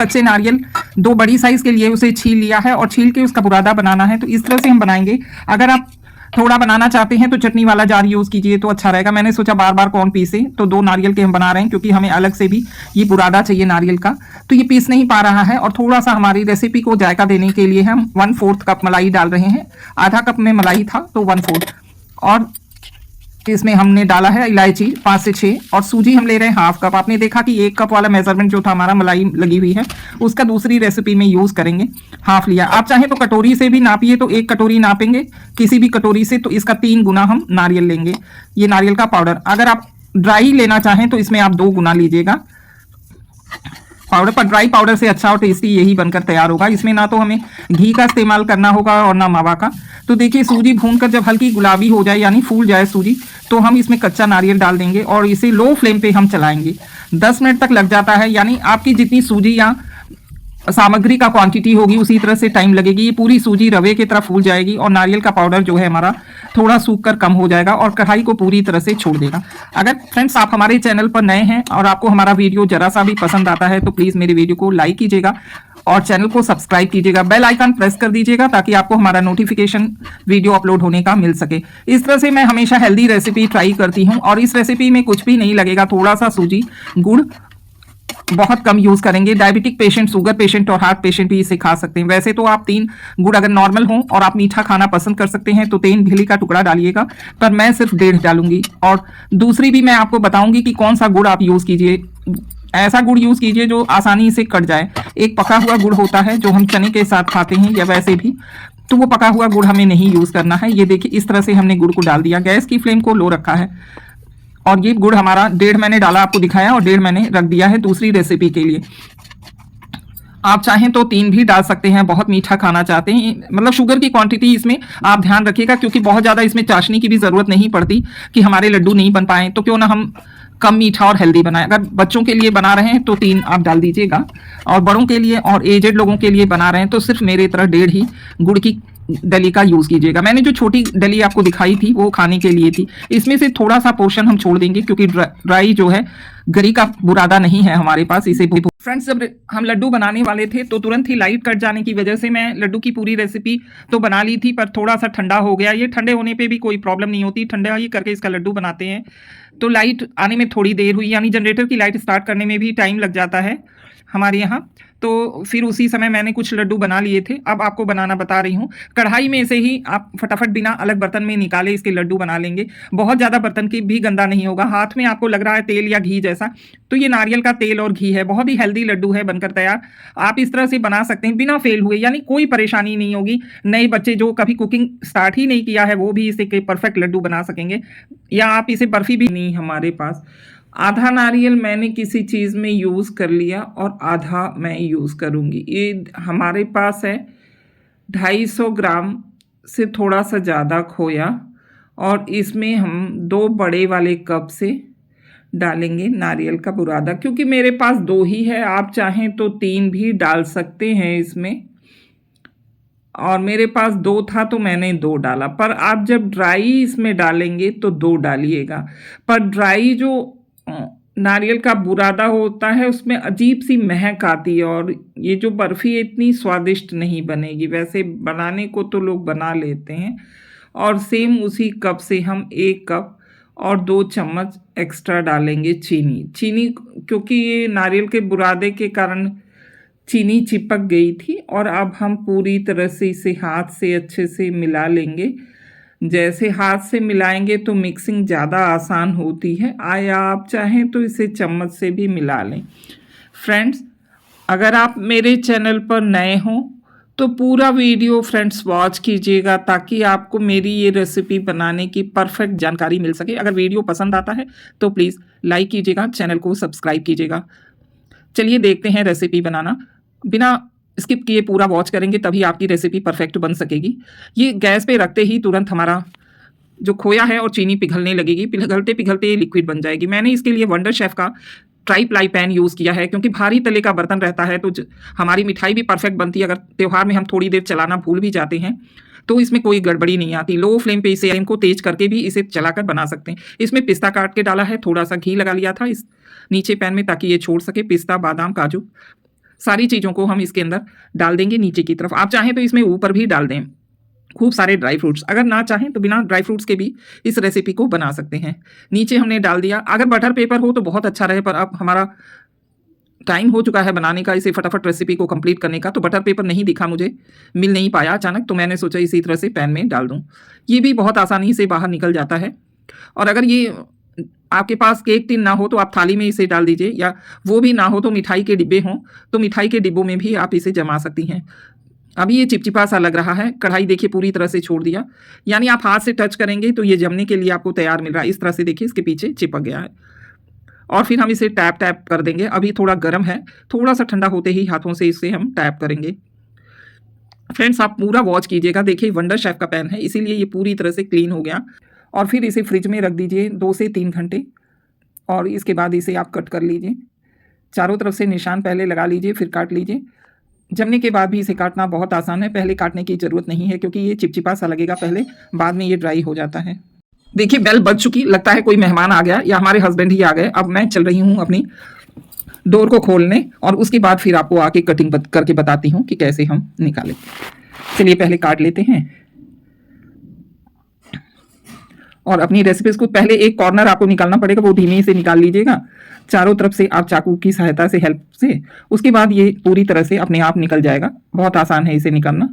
कच्चे नारियल 2 बड़ी साइज के लिए उसे छील लिया है और छील के उसका बुरादा बनाना है। तो इस तरह से हम बनाएंगे। अगर आप थोड़ा बनाना चाहते हैं तो चटनी वाला जार यूज कीजिए तो अच्छा रहेगा। मैंने सोचा बार बार कौन पीसे, तो 2 नारियल के हम बना रहे हैं क्योंकि हमें अलग से भी ये बुरादा चाहिए नारियल का। तो ये पीस नहीं पा रहा है और थोड़ा सा हमारी रेसिपी को जायका देने के लिए हम 1/4 कप मलाई डाल रहे हैं। आधा कप में मलाई था तो 1/4। और इसमें हमने डाला है इलायची 5 से 6 और सूजी हम ले रहे हैं ½ कप। आपने देखा कि 1 कप वाला मेजरमेंट जो था हमारा मलाई लगी हुई है उसका दूसरी रेसिपी में यूज करेंगे, ½ लिया। आप चाहें तो कटोरी से भी नापिए तो 1 कटोरी नापेंगे किसी भी कटोरी से, तो इसका 3 गुना हम नारियल लेंगे। ये नारियल का पाउडर, अगर आप ड्राई लेना चाहें तो इसमें आप 2 गुना लीजिएगा पाउडर। पर ड्राई पाउडर से अच्छा और टेस्टी यही बनकर तैयार होगा। इसमें ना तो हमें घी का इस्तेमाल करना होगा और ना मावा का। तो देखिए सूजी भूनकर जब हल्की गुलाबी हो जाए यानी फूल जाए सूजी, तो हम इसमें कच्चा नारियल डाल देंगे और इसे लो फ्लेम पे हम चलाएंगे। 10 मिनट तक लग जाता है, यानी आपकी जितनी सूजी या सामग्री का क्वांटिटी होगी उसी तरह से टाइम लगेगी। ये पूरी सूजी रवे की तरह फूल जाएगी और नारियल का पाउडर जो है हमारा थोड़ा सूख कर कम हो जाएगा और कढ़ाई को पूरी तरह से छोड़ देगा। अगर फ्रेंड्स आप हमारे चैनल पर नए हैं और आपको हमारा वीडियो जरा सा भी पसंद आता है तो प्लीज़ मेरे वीडियो को लाइक कीजिएगा और चैनल को सब्सक्राइब कीजिएगा। बेल आइकन प्रेस कर दीजिएगा ताकि आपको हमारा नोटिफिकेशन वीडियो अपलोड होने का मिल सके। इस तरह से मैं हमेशा हेल्दी रेसिपी ट्राई करती हूँ और इस रेसिपी में कुछ भी नहीं लगेगा, थोड़ा सा सूजी, गुड़ बहुत कम यूज करेंगे। डायबिटिक पेशेंट, शुगर पेशेंट और हार्ट पेशेंट भी इसे खा सकते हैं। वैसे तो आप 3 गुड़ अगर नॉर्मल हो और आप मीठा खाना पसंद कर सकते हैं तो 3 भिली का टुकड़ा डालिएगा, पर मैं सिर्फ 1.5 डालूंगी। और दूसरी भी मैं आपको बताऊंगी कि कौन सा गुड़ आप यूज कीजिए। ऐसा गुड़ यूज कीजिए जो आसानी से कट जाए। एक पका हुआ गुड़ होता है जो हम चने के साथ खाते हैं या वैसे भी, तो वो पका हुआ गुड़ हमें नहीं यूज करना है। ये देखिए इस तरह से हमने गुड़ को डाल दिया। गैस की फ्लेम को लो रखा है और ये गुड़ हमारा 1.5 मैंने डाला, आपको दिखाया, और 1.5 मैंने रख दिया है दूसरी रेसिपी के लिए। आप चाहें तो 3 भी डाल सकते हैं, बहुत मीठा खाना चाहते हैं। मतलब शुगर की क्वांटिटी इसमें आप ध्यान रखिएगा क्योंकि बहुत ज़्यादा इसमें चाशनी की भी ज़रूरत नहीं पड़ती कि हमारे लड्डू नहीं बन पाए। तो क्यों ना हम कम मीठा और हेल्दी बनाएं। अगर बच्चों के लिए बना रहे हैं तो 3 आप डाल दीजिएगा और बड़ों के लिए और एजेड लोगों के लिए बना रहे हैं तो सिर्फ मेरे तरह 1.5 ही गुड़ की डली का यूज कीजिएगा। मैंने जो छोटी डली आपको दिखाई थी वो खाने के लिए थी। इसमें से थोड़ा सा पोर्शन हम छोड़ देंगे क्योंकि ड्राई जो है गरी का बुरादा नहीं है हमारे पास। इसे फ्रेंड्स जब हम लड्डू बनाने वाले थे तो तुरंत ही लाइट कट जाने की वजह से मैं लड्डू की पूरी रेसिपी तो बना ली थी, पर थोड़ा सा ठंडा हो गया। ये ठंडे होने पे भी कोई प्रॉब्लम नहीं होती, ठंडा ही करके इसका लड्डू बनाते हैं। तो लाइट आने में थोड़ी देर हुई, यानी जनरेटर की लाइट स्टार्ट करने में भी टाइम लग जाता है हमारे यहाँ। तो फिर उसी समय मैंने कुछ लड्डू बना लिए थे। अब आपको बनाना बता रही हूँ। कढ़ाई में से ही आप फटाफट बिना अलग बर्तन में निकाले इसके लड्डू बना लेंगे। बहुत ज़्यादा बर्तन की भी गंदा नहीं होगा। हाथ में आपको लग रहा है तेल या घी जैसा, तो ये नारियल का तेल और घी है। बहुत ही हेल्दी लड्डू है बनकर तैयार। आप इस तरह से बना सकते हैं बिना फेल हुए, यानी कोई परेशानी नहीं होगी। नए बच्चे जो कभी कुकिंग स्टार्ट ही नहीं किया है वो भी इसे के परफेक्ट लड्डू बना सकेंगे। या आप इसे बर्फी भी नहीं। हमारे पास आधा नारियल मैंने किसी चीज़ में यूज़ कर लिया और आधा मैं यूज़ करूँगी। ये हमारे पास है 250 ग्राम से थोड़ा सा ज़्यादा खोया और इसमें हम 2 बड़े वाले कप से डालेंगे नारियल का बुरादा। क्योंकि मेरे पास 2 ही है, आप चाहें तो 3 भी डाल सकते हैं इसमें, और मेरे पास 2 था तो मैंने 2 डाला। पर आप जब ड्राई इसमें डालेंगे तो 2 डालिएगा। पर ड्राई जो नारियल का बुरादा होता है उसमें अजीब सी महक आती है और ये जो बर्फ़ी है इतनी स्वादिष्ट नहीं बनेगी। वैसे बनाने को तो लोग बना लेते हैं। और सेम उसी कप से हम 1 कप और 2 चम्मच एक्स्ट्रा डालेंगे चीनी, क्योंकि ये नारियल के बुरादे के कारण चीनी चिपक गई थी। और अब हम पूरी तरह से इसे हाथ से अच्छे से मिला लेंगे। जैसे हाथ से मिलाएंगे तो मिक्सिंग ज़्यादा आसान होती है, या आप चाहें तो इसे चम्मच से भी मिला लें। फ्रेंड्स अगर आप मेरे चैनल पर नए हों तो पूरा वीडियो फ्रेंड्स वॉच कीजिएगा ताकि आपको मेरी ये रेसिपी बनाने की परफेक्ट जानकारी मिल सके। अगर वीडियो पसंद आता है तो प्लीज़ लाइक कीजिएगा, चैनल को सब्सक्राइब कीजिएगा। चलिए देखते हैं रेसिपी बनाना। बिना स्किप किए पूरा वॉच करेंगे तभी आपकी रेसिपी परफेक्ट बन सकेगी। ये गैस पे रखते ही तुरंत हमारा जो खोया है और चीनी पिघलने लगेगी। पिघलते पिघलते लिक्विड बन जाएगी। मैंने इसके लिए वंडर शेफ का ट्राई प्लाई पैन यूज़ किया है क्योंकि भारी तले का बर्तन रहता है तो हमारी मिठाई भी परफेक्ट बनती है। अगर त्यौहार में हम थोड़ी देर चलाना भूल भी जाते हैं तो इसमें कोई गड़बड़ी नहीं आती। लो फ्लेम पे इसे को तेज करके भी इसे चलाकर बना सकते हैं। इसमें पिस्ता काट के डाला है, थोड़ा सा घी लगा लिया था इस नीचे पैन में ताकि ये छोड़ सके। पिस्ता, बादाम, काजू सारी चीज़ों को हम इसके अंदर डाल देंगे नीचे की तरफ। आप चाहें तो इसमें ऊपर भी डाल दें खूब सारे ड्राई फ्रूट्स, अगर ना चाहें तो बिना ड्राई फ्रूट्स के भी इस रेसिपी को बना सकते हैं। नीचे हमने डाल दिया, अगर बटर पेपर हो तो बहुत अच्छा रहे, पर अब हमारा टाइम हो चुका है बनाने का, इसे फटाफट रेसिपी को कंप्लीट करने का, तो बटर पेपर नहीं दिखा मुझे, मिल नहीं पाया अचानक, तो मैंने सोचा इसी तरह से पैन में डाल दूं। ये भी बहुत आसानी से बाहर निकल जाता है। और अगर ये आपके पास केक टिन ना हो तो आप थाली में इसे डाल दीजिए, या वो भी ना हो तो मिठाई के डिब्बे हों तो मिठाई के डिब्बों में भी आप इसे जमा सकती हैं। अभी ये चिपचिपा सा लग रहा है, कढ़ाई देखिए पूरी तरह से छोड़ दिया, यानी आप हाथ से टच करेंगे तो ये जमने के लिए आपको तैयार मिल रहा है। इस तरह से देखिए इसके पीछे चिपक गया है, और फिर हम इसे टैप टैप कर देंगे। अभी थोड़ा गर्म है, थोड़ा सा ठंडा होते ही हाथों से इसे हम टैप करेंगे। फ्रेंड्स आप पूरा वॉच कीजिएगा, देखिए वंडर शेफ का पैन है इसीलिए ये पूरी तरह से क्लीन हो गया। और फिर इसे फ्रिज में रख दीजिए 2 से 3 घंटे, और इसके बाद इसे आप कट कर लीजिए। चारों तरफ से निशान पहले लगा लीजिए, फिर काट लीजिए। जमने के बाद भी इसे काटना बहुत आसान है, पहले काटने की ज़रूरत नहीं है क्योंकि ये चिपचिपा सा लगेगा पहले, बाद में ये ड्राई हो जाता है। देखिए बेल बज चुकी, लगता है कोई मेहमान आ गया या हमारे हस्बैंड ही आ गए। अब मैं चल रही हूँ अपनी डोर को खोलने, और उसके बाद फिर आपको आके कटिंग करके बताती हूँ कि कैसे हम निकालें। चलिए पहले काट लेते हैं, और अपनी रेसिपीज को पहले एक कॉर्नर आपको निकालना पड़ेगा, वो धीमे से निकाल लीजिएगा चारों तरफ से आप चाकू की सहायता से, हेल्प से। उसके बाद ये पूरी तरह से अपने आप निकल जाएगा, बहुत आसान है इसे निकालना।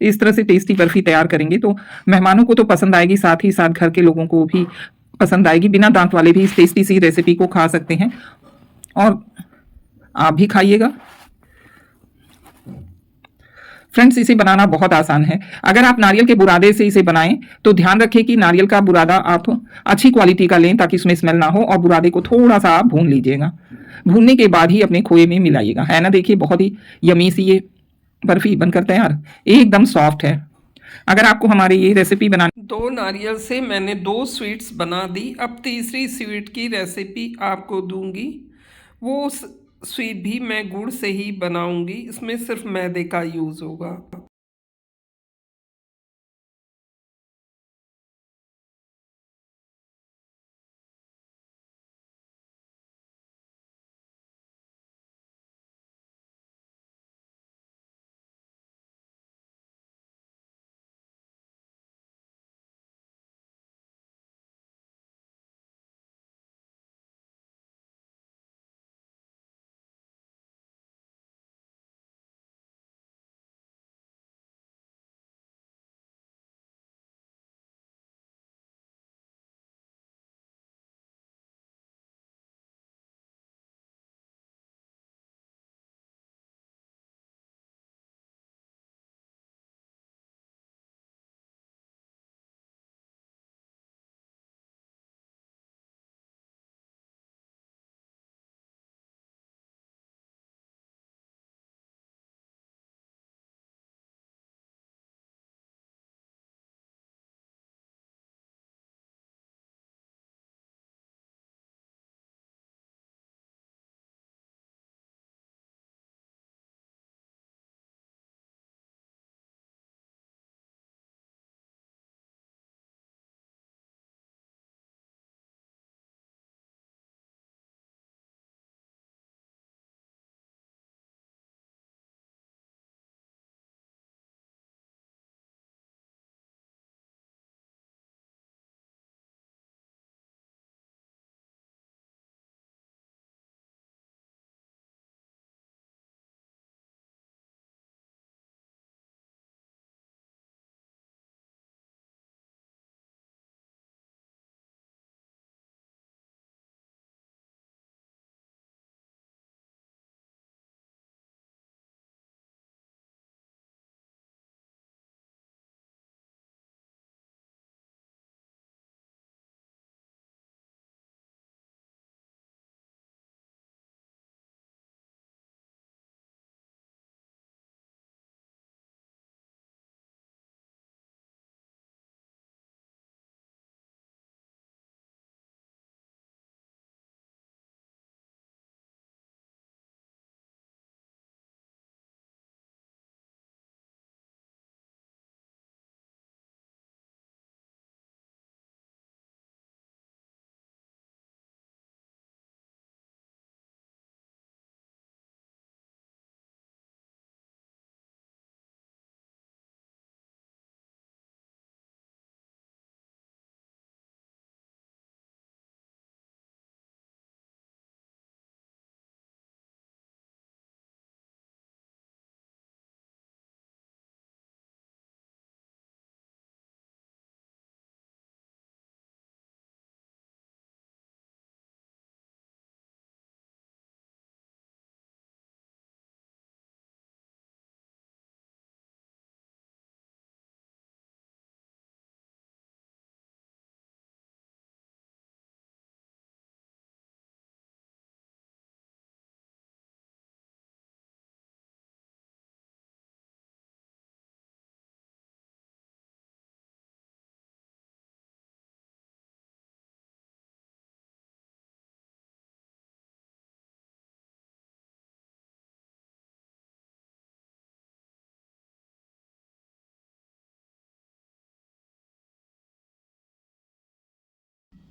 इस तरह से टेस्टी बर्फी तैयार करेंगे तो मेहमानों को तो पसंद आएगी, साथ ही साथ घर के लोगों को भी पसंद आएगी। बिना दांत वाले भी इस टेस्टी सी रेसिपी को खा सकते हैं, और आप भी खाइएगा। फ्रेंड्स इसे बनाना बहुत आसान है। अगर आप नारियल के बुरादे से इसे बनाएं तो ध्यान रखें कि नारियल का बुरादा आप अच्छी क्वालिटी का लें ताकि उसमें स्मेल ना हो, और बुरादे को थोड़ा सा आप भून लीजिएगा। भूनने के बाद ही अपने खोए में मिलाइएगा, है ना। देखिए बहुत ही यमी सी ये बर्फी बनकर तैयार, एकदम सॉफ्ट है। अगर आपको हमारी ये रेसिपी बनानी, 2 नारियल से मैंने 2 स्वीट्स बना दी। अब तीसरी स्वीट की रेसिपी आपको दूंगी। वो स्वीट भी मैं गुड़ से ही बनाऊंगी, इसमें सिर्फ मैदे का यूज़ होगा।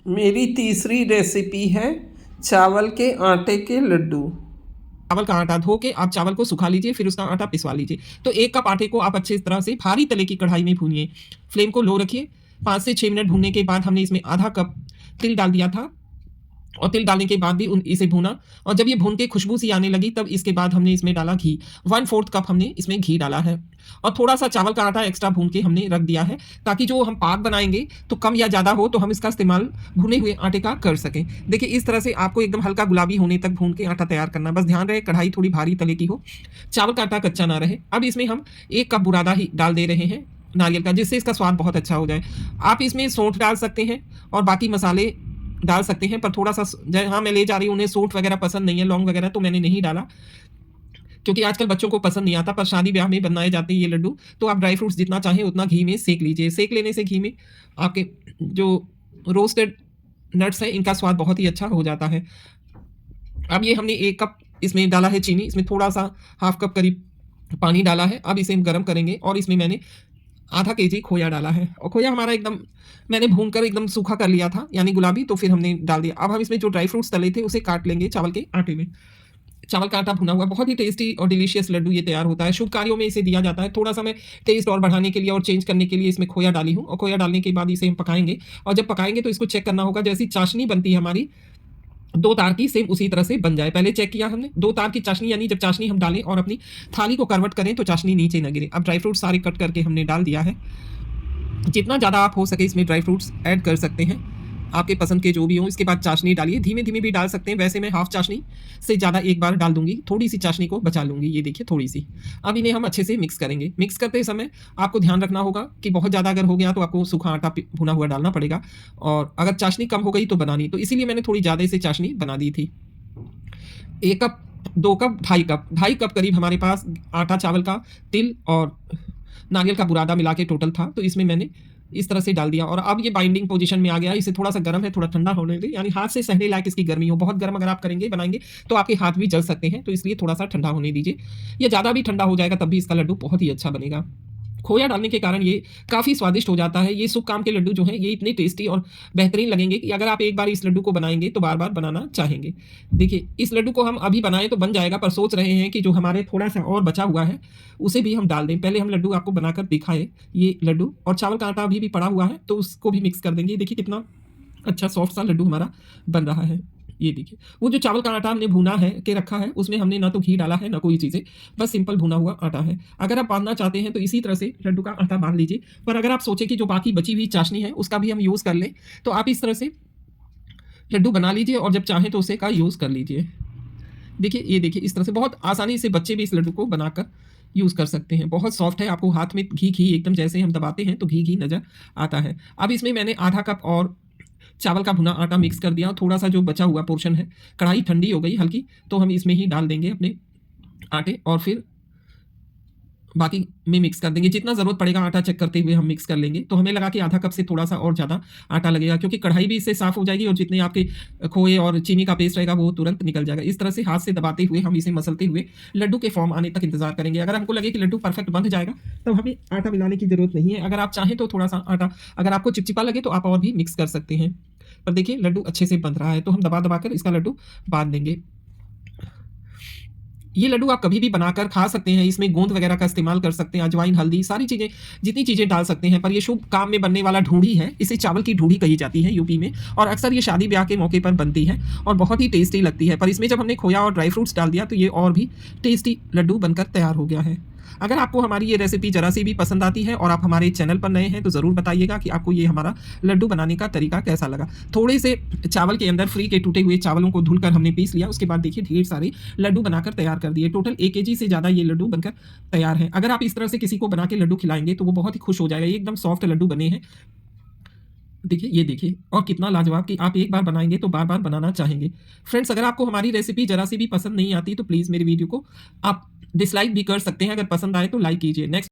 मेरी तीसरी रेसिपी है चावल के आटे के लड्डू। चावल का आटा धो के आप चावल को सुखा लीजिए, फिर उसका आटा पिसवा लीजिए। तो 1 कप आटे को आप अच्छी तरह से भारी तले की कढ़ाई में भूनिए। फ्लेम को लो रखिए। 5 से 6 मिनट भूनने के बाद हमने इसमें आधा कप तिल डाल दिया था और तिल डालने के बाद भी इसे भूना, और जब ये भून के खुशबू सी आने लगी तब इसके बाद हमने इसमें डाला घी। 1/4 कप हमने इसमें घी डाला है और थोड़ा सा चावल का आटा एक्स्ट्रा भून के हमने रख दिया है, ताकि जो हम पाक बनाएंगे तो कम या ज़्यादा हो तो हम इसका इस्तेमाल भुने हुए आटे का कर सकें। देखिए इस तरह से आपको एकदम हल्का गुलाबी होने तक भून के आटा तैयार करना। बस ध्यान रहे कढ़ाई थोड़ी भारी तले की हो, चावल का आटा कच्चा ना रहे। अब इसमें हम 1 कप बुरादा ही डाल दे रहे हैं नारियल का, जिससे इसका स्वाद बहुत अच्छा हो जाए। आप इसमें सौंठ डाल सकते हैं और बाकी मसाले डाल सकते हैं, पर थोड़ा सा जहाँ मैं ले जा रही हूँ उन्हें सौंठ वगैरह पसंद नहीं है, लौंग वगैरह, तो मैंने नहीं डाला, क्योंकि आजकल बच्चों को पसंद नहीं आता। पर शादी ब्याह में बनाए जाते हैं ये लड्डू, तो आप ड्राई फ्रूट्स जितना चाहें उतना घी में सेक लीजिए। सेक लेने से घी में आपके जो रोस्टेड नट्स हैं इनका स्वाद बहुत ही अच्छा हो जाता है। अब ये हमने 1 कप इसमें डाला है चीनी, इसमें थोड़ा सा 1/2 कप करीब पानी डाला है। अब इसे हम गर्म करेंगे और इसमें मैंने आधा केजी खोया डाला है, और खोया हमारा एकदम मैंने भूनकर एकदम सूखा कर लिया था, यानी गुलाबी, तो फिर हमने डाल दिया। अब हम इसमें जो ड्राई फ्रूट्स तले थे उसे काट लेंगे चावल के आटे में। चावल का आटा भुना हुआ बहुत ही टेस्टी और डिलीशियस लड्डू ये तैयार होता है। शुभ कार्यों में इसे दिया जाता है। थोड़ा सा मैं टेस्ट और बढ़ाने के लिए और चेंज करने के लिए इसमें खोया डाली हूँ, और खोया डालने के बाद इसे हम पकाएंगे। और जब पकाएंगे तो इसको चेक करना होगा, जैसी चाशनी बनती है हमारी 2 तार की, सेम उसी तरह से बन जाए। पहले चेक किया हमने 2 तार की चाशनी, यानी जब चाशनी हम डालें और अपनी थाली को करवट करें तो चाशनी नीचे न गिरे। अब ड्राई फ्रूट सारे कट करके हमने डाल दिया है। जितना ज़्यादा आप हो सके इसमें ड्राई फ्रूट्स ऐड कर सकते हैं, आपके पसंद के जो भी हों। इसके बाद चाशनी डालिए, धीमे धीमे भी डाल सकते हैं। वैसे मैं हाफ चाशनी से ज़्यादा एक बार डाल दूंगी, थोड़ी सी चाशनी को बचा लूंगी। ये देखिए थोड़ी सी। अब इन्हें हम अच्छे से मिक्स करेंगे। मिक्स करते समय आपको ध्यान रखना होगा कि बहुत ज़्यादा अगर हो गया तो आपको सूखा आटा भुना हुआ डालना पड़ेगा, और अगर चाशनी कम हो गई तो बनानी, तो इसीलिए मैंने थोड़ी ज़्यादा से चाशनी बना दी थी। 1 कप, 2 कप, 2.5 कप करीब हमारे पास आटा, चावल का, तिल और नारियल का बुरादा मिला के टोटल था, तो इसमें मैंने इस तरह से डाल दिया। और अब ये बाइंडिंग पोजीशन में आ गया। इसे थोड़ा सा गर्म है, थोड़ा ठंडा होने दे, यानी हाथ से सहने लायक इसकी गर्मी हो। बहुत गर्म अगर आप करेंगे बनाएंगे तो आपके हाथ भी जल सकते हैं, तो इसलिए थोड़ा सा ठंडा होने दीजिए। या ज़्यादा भी ठंडा हो जाएगा तब भी इसका लड्डू बहुत ही अच्छा बनेगा। खोया डालने के कारण ये काफ़ी स्वादिष्ट हो जाता है। ये शुभ काम के लड्डू जो हैं ये इतने टेस्टी और बेहतरीन लगेंगे कि अगर आप एक बार इस लड्डू को बनाएंगे तो बार बार बनाना चाहेंगे। देखिए इस लड्डू को हम अभी बनाएं तो बन जाएगा, पर सोच रहे हैं कि जो हमारे थोड़ा सा और बचा हुआ है उसे भी हम डाल दें। पहले हम लड्डू आपको बनाकर दिखाएं, ये लड्डू और चावल का आटा अभी भी पड़ा हुआ है तो उसको भी मिक्स कर देंगे। देखिए कितना अच्छा सॉफ्ट सा लड्डू हमारा बन रहा है। ये देखिए वो जो चावल का आटा हमने भुना है के रखा है उसमें हमने ना तो घी डाला है ना कोई चीज़ें, बस सिंपल भुना हुआ आटा है। अगर आप बांधना चाहते हैं तो इसी तरह से लड्डू का आटा बांध लीजिए, पर अगर आप सोचें कि जो बाकी बची हुई चाशनी है उसका भी हम यूज़ कर लें तो आप इस तरह से लड्डू बना लीजिए और जब चाहें तो उसे का यूज़ कर लीजिए। देखिए ये देखिए इस तरह से बहुत आसानी से बच्चे भी इस लड्डू को बनाकर यूज़ कर सकते हैं। बहुत सॉफ्ट है, आपको हाथ में घी घी एकदम जैसे हम दबाते हैं तो घी घी नज़र आता है। अब इसमें मैंने आधा कप और चावल का भुना आटा मिक्स कर दिया। थोड़ा सा जो बचा हुआ पोर्शन है, कढ़ाई ठंडी हो गई हल्की, तो हम इसमें ही डाल देंगे अपने आटे और फिर बाकी में मिक्स कर देंगे। जितना ज़रूरत पड़ेगा आटा चेक करते हुए हम मिक्स कर लेंगे। तो हमें लगा कि आधा कप से थोड़ा सा और ज़्यादा आटा लगेगा, क्योंकि कढ़ाई भी इससे साफ़ हो जाएगी और जितने आपके खोए और चीनी का पेस्ट रहेगा वो तुरंत निकल जाएगा। इस तरह से हाथ से दबाते हुए हम इसे मसलते हुए लड्डू के फॉर्म आने तक इंतजार करेंगे। अगर हमको लगे कि लड्डू परफेक्ट बंध जाएगा तब हमें आटा मिलाने की ज़रूरत नहीं है। अगर आप चाहें तो थोड़ा सा आटा, अगर आपको चिपचिपा लगे तो आप और भी मिक्स कर सकते हैं। पर देखिए लड्डू अच्छे से बंध रहा है, तो हम दबा दबा कर इसका लड्डू बांध देंगे। ये लड्डू आप कभी भी बनाकर खा सकते हैं। इसमें गोंद वगैरह का इस्तेमाल कर सकते हैं, अजवाइन, हल्दी, सारी चीज़ें, जितनी चीज़ें डाल सकते हैं। पर ये शुभ काम में बनने वाला ढूंढी है, इसे चावल की ढूंढी कही जाती है यूपी में, और अक्सर ये शादी ब्याह के मौके पर बनती है और बहुत ही टेस्टी लगती है। पर इसमें जब हमने खोया और ड्राई फ्रूट्स डाल दिया तो ये और भी टेस्टी लड्डू बनकर तैयार हो गया है। अगर आपको हमारी ये रेसिपी जरा सी भी पसंद आती है और आप हमारे चैनल पर नए हैं तो ज़रूर बताइएगा कि आपको ये हमारा लड्डू बनाने का तरीका कैसा लगा। थोड़े से चावल के अंदर फ्री के टूटे हुए चावलों को धुलकर हमने पीस लिया, उसके बाद देखिए ढेर सारे लड्डू बनाकर तैयार कर दिए। टोटल 1 kg से ज़्यादा ये लड्डू बनकर तैयार है। अगर आप इस तरह से किसी को बना के लड्डू खिलाएंगे तो वो बहुत ही खुश हो जाएगा। ये एकदम सॉफ्ट लड्डू बने हैं, देखिए ये देखिए, और कितना लाजवाब कि आप एक बार बनाएंगे तो बार बार बनाना चाहेंगे। फ्रेंड्स अगर आपको हमारी रेसिपी जरा सी भी पसंद नहीं आती तो प्लीज़ मेरी वीडियो को आप डिसलाइक भी कर सकते हैं। अगर पसंद आए तो लाइक कीजिए। नेक्स्ट